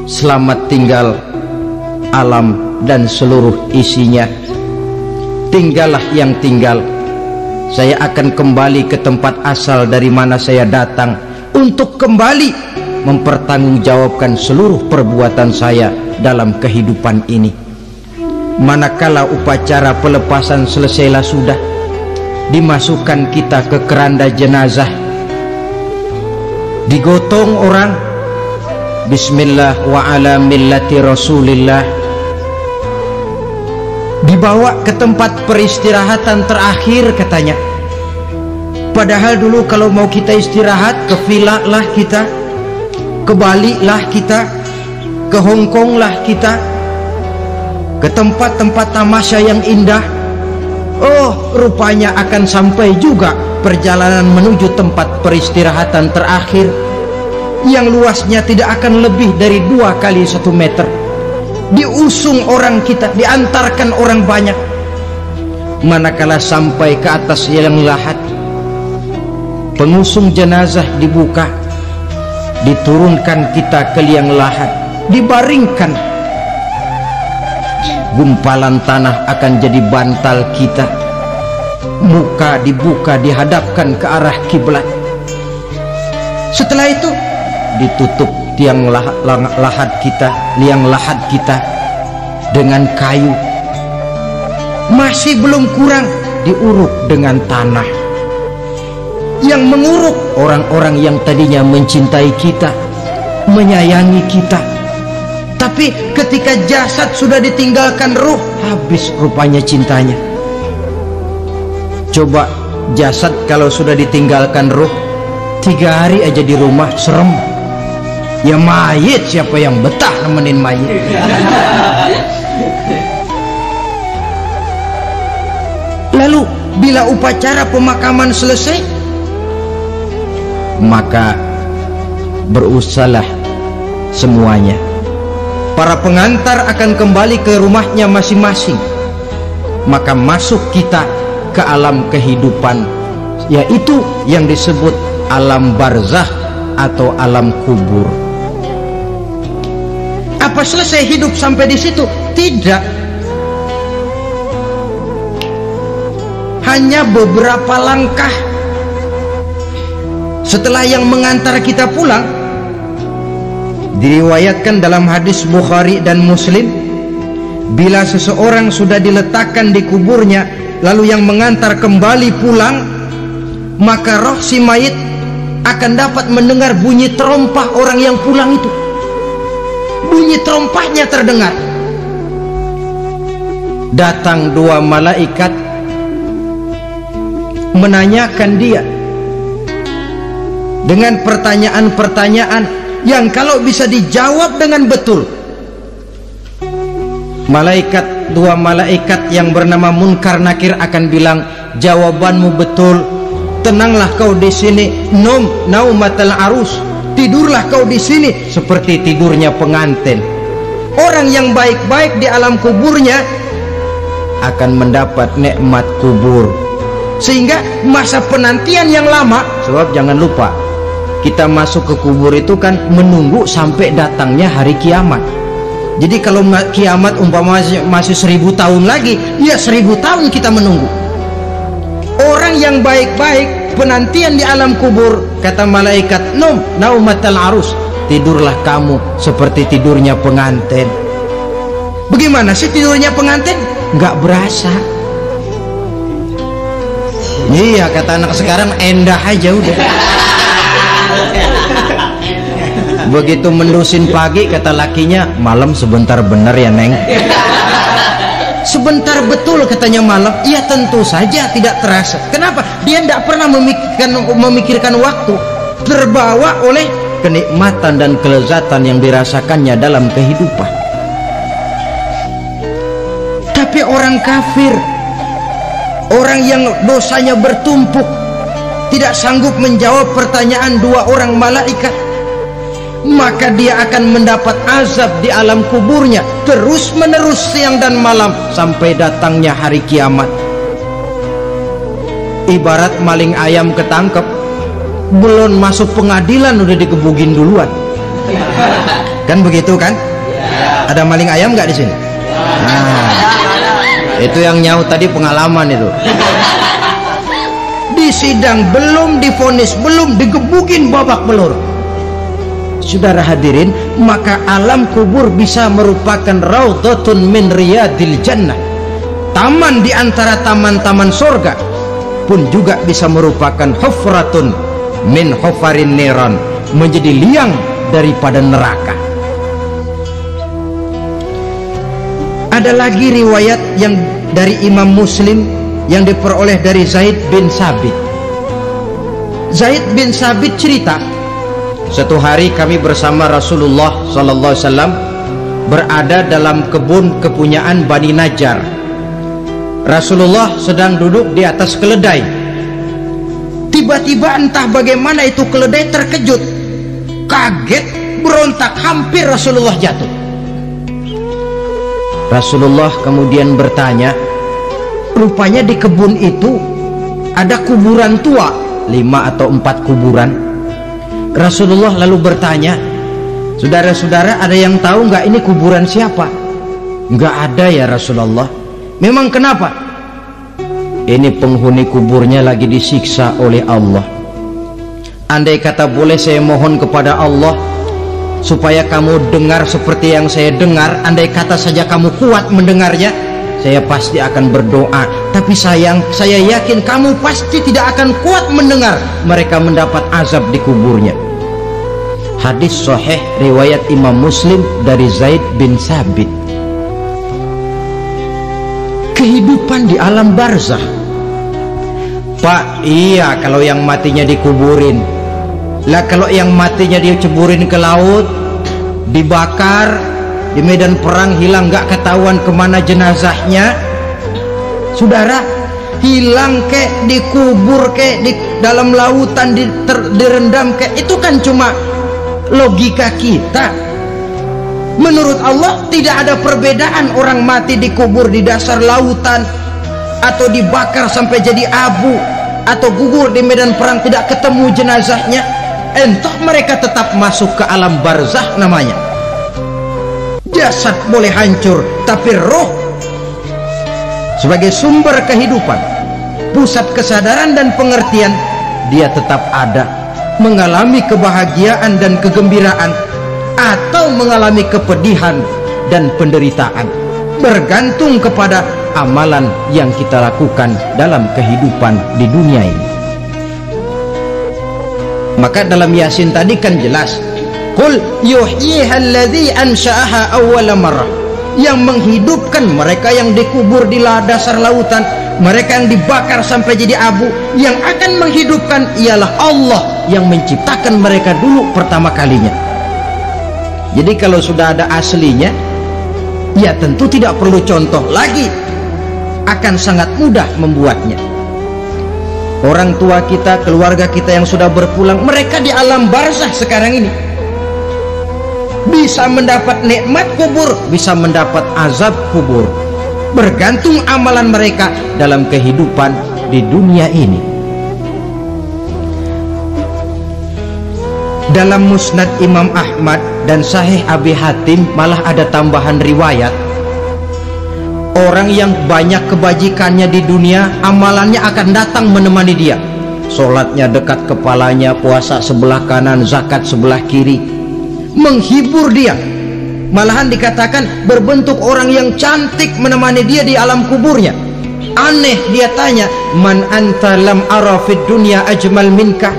Selamat tinggal alam dan seluruh isinya. Tinggallah yang tinggal. Saya akan kembali ke tempat asal dari mana saya datang, untuk kembali mempertanggungjawabkan seluruh perbuatan saya dalam kehidupan ini. Manakala upacara pelepasan selesailah sudah, dimasukkan kita ke keranda jenazah, digotong orang, bismillah wa ala millati rasulillah, dibawa ke tempat peristirahatan terakhir katanya. Padahal dulu kalau mau kita istirahat, ke villa lah kita, ke Bali lah kita, ke Hong Kong lah kita, ke tempat-tempat tamasya yang indah. Oh, rupanya akan sampai juga perjalanan menuju tempat peristirahatan terakhir yang luasnya tidak akan lebih dari 2 kali 1 meter. Diusung orang kita, diantarkan orang banyak. Manakala sampai ke atas liang lahat, pengusung jenazah dibuka, diturunkan kita ke liang lahat, dibaringkan. Gumpalan tanah akan jadi bantal kita. Muka dibuka, dihadapkan ke arah kiblat. Setelah itu ditutup tiang lahat kita, liang lahat kita dengan kayu. Masih belum kurang, diuruk dengan tanah. yang menguruk orang-orang yang tadinya mencintai kita, menyayangi kita. Tapi ketika jasad sudah ditinggalkan ruh, habis rupanya cintanya. Coba jasad kalau sudah ditinggalkan ruh, 3 hari aja di rumah serem. Ya mayit, siapa yang betah nemenin mayit? Lalu bila upacara pemakaman selesai, maka berusahalah semuanya. Para pengantar akan kembali ke rumahnya masing-masing. Maka masuk kita ke alam kehidupan, yaitu yang disebut alam barzakh atau alam kubur. Apa selesai hidup sampai di situ? Tidak. Hanya beberapa langkah setelah yang mengantar kita pulang. Diriwayatkan dalam hadis Bukhari dan Muslim, bila seseorang sudah diletakkan di kuburnya lalu yang mengantar kembali pulang, maka roh si mayit akan dapat mendengar bunyi terompah orang yang pulang itu. Bunyi terompahnya terdengar. Datang 2 malaikat menanyakan dia dengan pertanyaan-pertanyaan yang kalau bisa dijawab dengan betul, 2 malaikat yang bernama Munkar Nakir akan bilang, jawabanmu betul, tenanglah kau di sini, naumatal arus, tidurlah kau di sini seperti tidurnya pengantin. Orang yang baik-baik di alam kuburnya akan mendapat nikmat kubur, sehingga masa penantian yang lama. Sebab jangan lupa, kita masuk ke kubur itu kan menunggu sampai datangnya hari kiamat. Jadi kalau kiamat umpama masih 1000 tahun lagi, ya 1000 tahun kita menunggu. Orang yang baik-baik penantian di alam kubur, kata malaikat, naumatal arus, tidurlah kamu seperti tidurnya pengantin. Bagaimana sih tidurnya pengantin? Nggak berasa. Iya, kata anak sekarang, endah aja udah. Begitu mendusin pagi, kata lakinya, malam sebentar bener ya neng. Sebentar betul katanya malam. Ya tentu saja tidak terasa. Kenapa? Dia tidak pernah memikirkan waktu, terbawa oleh kenikmatan dan kelezatan yang dirasakannya dalam kehidupan. Tapi orang kafir, orang yang dosanya bertumpuk, tidak sanggup menjawab pertanyaan 2 orang malaikat, maka dia akan mendapat azab di alam kuburnya terus menerus siang dan malam sampai datangnya hari kiamat. Ibarat maling ayam ketangkep, belum masuk pengadilan udah digebugin duluan. Kan begitu kan? Ada maling ayam nggak di sini? Nah, itu yang nyaut tadi pengalaman itu. Di sidang belum divonis, belum digebugin babak belur. Saudara hadirin, maka alam kubur bisa merupakan raudhatun min riyadil jannah, taman di antara taman-taman surga, pun juga bisa merupakan hufratun min hufarin niran, menjadi liang daripada neraka. Ada lagi riwayat yang dari Imam Muslim yang diperoleh dari Zaid bin Sabit. Zaid bin Sabit cerita, suatu hari kami bersama Rasulullah SAW berada dalam kebun kepunyaan Bani Najjar. Rasulullah sedang duduk di atas keledai. Tiba-tiba entah bagaimana itu keledai terkejut, kaget, berontak, hampir Rasulullah jatuh. Rasulullah kemudian bertanya, rupanya di kebun itu ada kuburan tua, 5 atau 4 kuburan. Rasulullah lalu bertanya, saudara-saudara ada yang tahu nggak ini kuburan siapa? Nggak ada ya Rasulullah. Memang kenapa? Ini penghuni kuburnya lagi disiksa oleh Allah. Andai kata boleh saya mohon kepada Allah supaya kamu dengar seperti yang saya dengar, andai kata saja kamu kuat mendengarnya, saya pasti akan berdoa Tapi sayang, saya yakin kamu pasti tidak akan kuat mendengar mereka mendapat azab di kuburnya. Hadis sahih riwayat Imam Muslim dari Zaid bin Sabit. Kehidupan di alam barzah. Pak, iya kalau yang matinya dikuburin. Lah kalau yang matinya diceburin ke laut, dibakar, di medan perang hilang gak ketahuan kemana jenazahnya. Saudara, hilang kek, dikubur kek, di dalam lautan direndam kek, itu kan cuma logika kita. Menurut Allah tidak ada perbedaan orang mati dikubur di dasar lautan atau dibakar sampai jadi abu atau gugur di medan perang tidak ketemu jenazahnya. Entah mereka tetap masuk ke alam barzah namanya. Jasad boleh hancur, tapi roh sebagai sumber kehidupan, pusat kesadaran dan pengertian, dia tetap ada, mengalami kebahagiaan dan kegembiraan atau mengalami kepedihan dan penderitaan, bergantung kepada amalan yang kita lakukan dalam kehidupan di dunia ini. Maka dalam Yasin tadi kan jelas, qul yuhyihalladzi ansha'aha awwala marrah, yang menghidupkan mereka yang dikubur di dasar lautan, mereka yang dibakar sampai jadi abu, yang akan menghidupkan ialah Allah yang menciptakan mereka dulu pertama kalinya. Jadi kalau sudah ada aslinya, ya tentu tidak perlu contoh lagi, akan sangat mudah membuatnya. Orang tua kita, keluarga kita yang sudah berpulang, mereka di alam barzah sekarang ini bisa mendapat nikmat kubur, bisa mendapat azab kubur, bergantung amalan mereka dalam kehidupan di dunia ini. Dalam Musnad Imam Ahmad dan Sahih Abi Hatim malah ada tambahan riwayat, orang yang banyak kebajikannya di dunia, amalannya akan datang menemani dia. Sholatnya dekat kepalanya, puasa sebelah kanan, zakat sebelah kiri, menghibur dia. Malahan dikatakan berbentuk orang yang cantik menemani dia di alam kuburnya. Aneh, dia tanya, man anta lam ara fid dunya ajmal minka,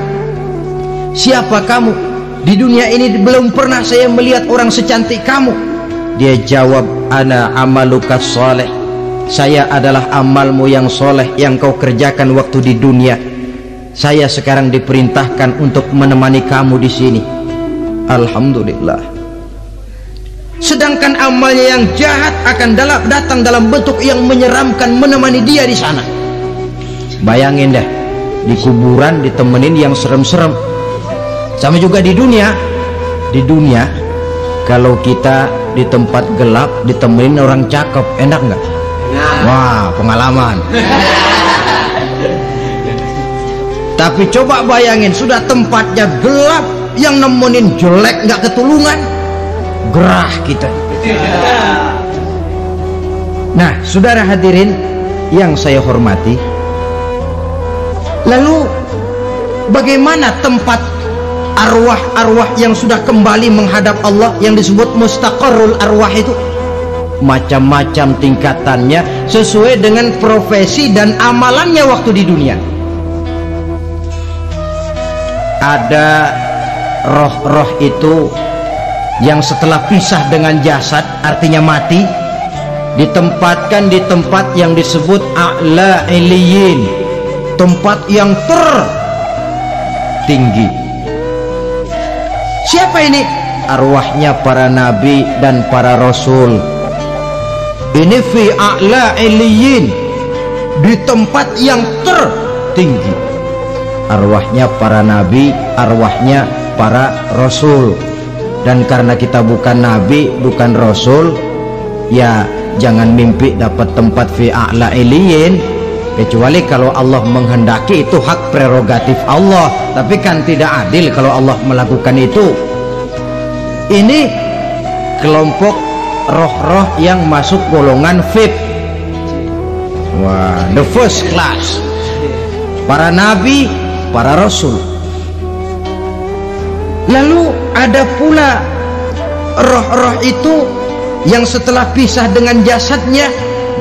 siapa kamu? Di dunia ini belum pernah saya melihat orang secantik kamu. Dia jawab, ana amaluka saleh, saya adalah amalmu yang soleh yang kau kerjakan waktu di dunia. Saya sekarang diperintahkan untuk menemani kamu di sini. Alhamdulillah. Sedangkan amalnya yang jahat akan datang dalam bentuk yang menyeramkan menemani dia di sana. Bayangin deh, di kuburan ditemenin yang serem-serem. Sama juga di dunia. Di dunia kalau kita di tempat gelap ditemenin orang cakep, enak nggak? Wah, pengalaman. Tapi coba bayangin, sudah tempatnya gelap, yang nemenin jelek nggak ketulungan, gerah kita. Nah, saudara hadirin yang saya hormati, lalu bagaimana tempat arwah-arwah yang sudah kembali menghadap Allah yang disebut mustaqarrul arwah itu? Macam-macam tingkatannya sesuai dengan profesi dan amalannya waktu di dunia. Ada roh-roh itu yang setelah pisah dengan jasad, artinya mati, ditempatkan di tempat yang disebut a'la iliyin, tempat yang tertinggi. Siapa ini? Arwahnya para nabi dan para rasul. Ini fi a'la iliyin, di tempat yang tertinggi. Arwahnya para nabi, arwahnya para rasul. Dan karena kita bukan nabi, bukan rasul, ya jangan mimpi dapat tempat fi a'la iliyin, kecuali kalau Allah menghendaki. Itu hak prerogatif Allah, tapi kan tidak adil kalau Allah melakukan itu. Ini kelompok roh-roh yang masuk golongan VIP. Wah, the first class. Para nabi, para rasul. Lalu ada pula roh-roh itu yang setelah pisah dengan jasadnya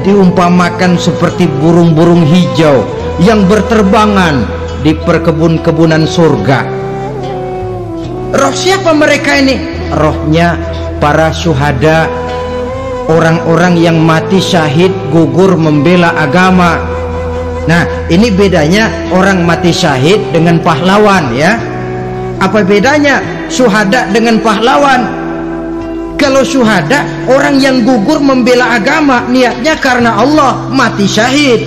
diumpamakan seperti burung-burung hijau yang berterbangan di perkebun-kebunan surga. Roh siapa mereka ini? Rohnya para syuhada, orang-orang yang mati syahid gugur membela agama. Nah, ini bedanya orang mati syahid dengan pahlawan ya. Apa bedanya syuhada dengan pahlawan? Kalau syuhada orang yang gugur membela agama, niatnya karena Allah, mati syahid.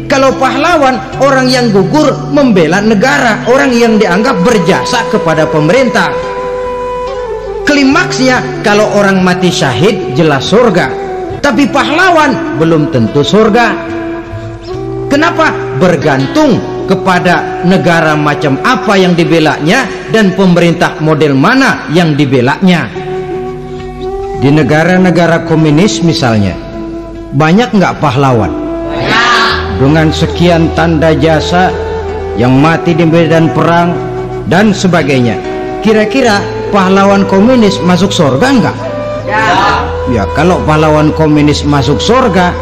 Kalau pahlawan orang yang gugur membela negara, orang yang dianggap berjasa kepada pemerintah. Klimaksnya kalau orang mati syahid jelas surga, tapi pahlawan belum tentu surga. Kenapa? Bergantung kepada negara macam apa yang dibelanya dan pemerintah model mana yang dibelanya. Di negara-negara komunis misalnya, banyak nggak pahlawan? Banyak. Dengan sekian tanda jasa yang mati di medan perang dan sebagainya. Kira-kira pahlawan komunis masuk surga nggak? Ya, kalau pahlawan komunis masuk surga,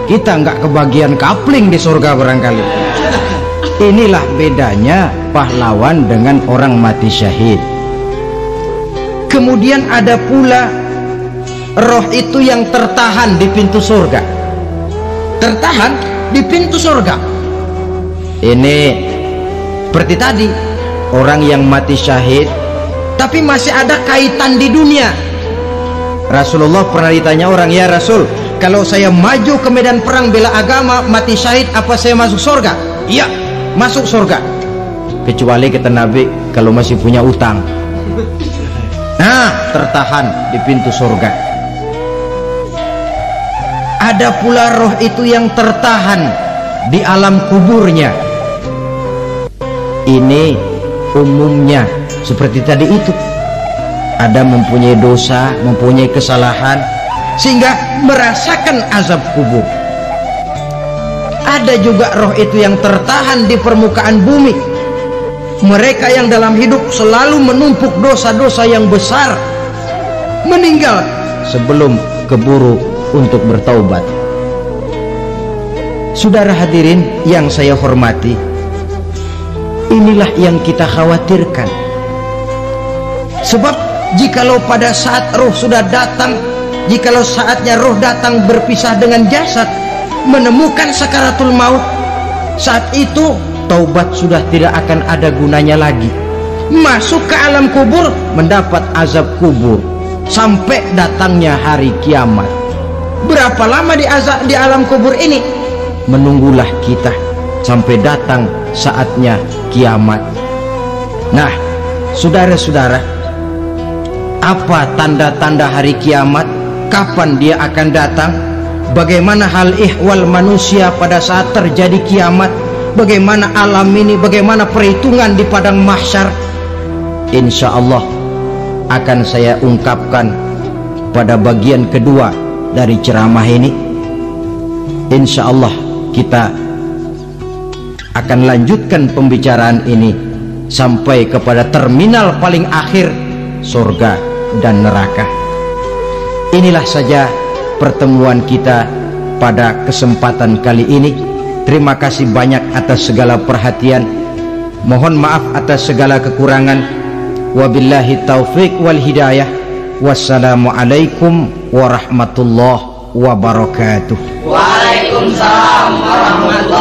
kita nggak kebagian kapling di surga barangkali. Inilah bedanya pahlawan dengan orang mati syahid. Kemudian ada pula roh itu yang tertahan di pintu surga. Tertahan di pintu surga. Ini seperti tadi, orang yang mati syahid tapi masih ada kaitan di dunia. Rasulullah pernah ditanya orang, ya Rasul, kalau saya maju ke medan perang bela agama, mati syahid, apa saya masuk surga? Iya, masuk surga. Kecuali kata Nabi, kalau masih punya utang. Nah, tertahan di pintu surga. Ada pula roh itu yang tertahan di alam kuburnya. Ini umumnya seperti tadi itu. Ada mempunyai dosa, mempunyai kesalahan, sehingga merasakan azab kubur. Ada juga roh itu yang tertahan di permukaan bumi. Mereka yang dalam hidup selalu menumpuk dosa-dosa yang besar, meninggal sebelum keburu untuk bertaubat. Saudara hadirin yang saya hormati, inilah yang kita khawatirkan. Sebab jikalau pada saat roh sudah datang, jikalau saatnya roh datang berpisah dengan jasad, menemukan sakaratul maut, saat itu taubat sudah tidak akan ada gunanya lagi. Masuk ke alam kubur, mendapat azab kubur sampai datangnya hari kiamat. Berapa lama di alam kubur ini? Menunggulah kita sampai datang saatnya kiamat. Nah, saudara-saudara, apa tanda-tanda hari kiamat? Kapan dia akan datang? Bagaimana hal ihwal manusia pada saat terjadi kiamat? Bagaimana alam ini? Bagaimana perhitungan di padang mahsyar? Insya Allah akan saya ungkapkan pada bagian kedua dari ceramah ini. Insya Allah kita akan lanjutkan pembicaraan ini sampai kepada terminal paling akhir, surga dan neraka. Inilah saja pertemuan kita pada kesempatan kali ini. Terima kasih banyak atas segala perhatian. Mohon maaf atas segala kekurangan. Wabillahi taufiq wal hidayah. Wassalamualaikum warahmatullahi wabarakatuh. Waalaikumsalam warahmatullahi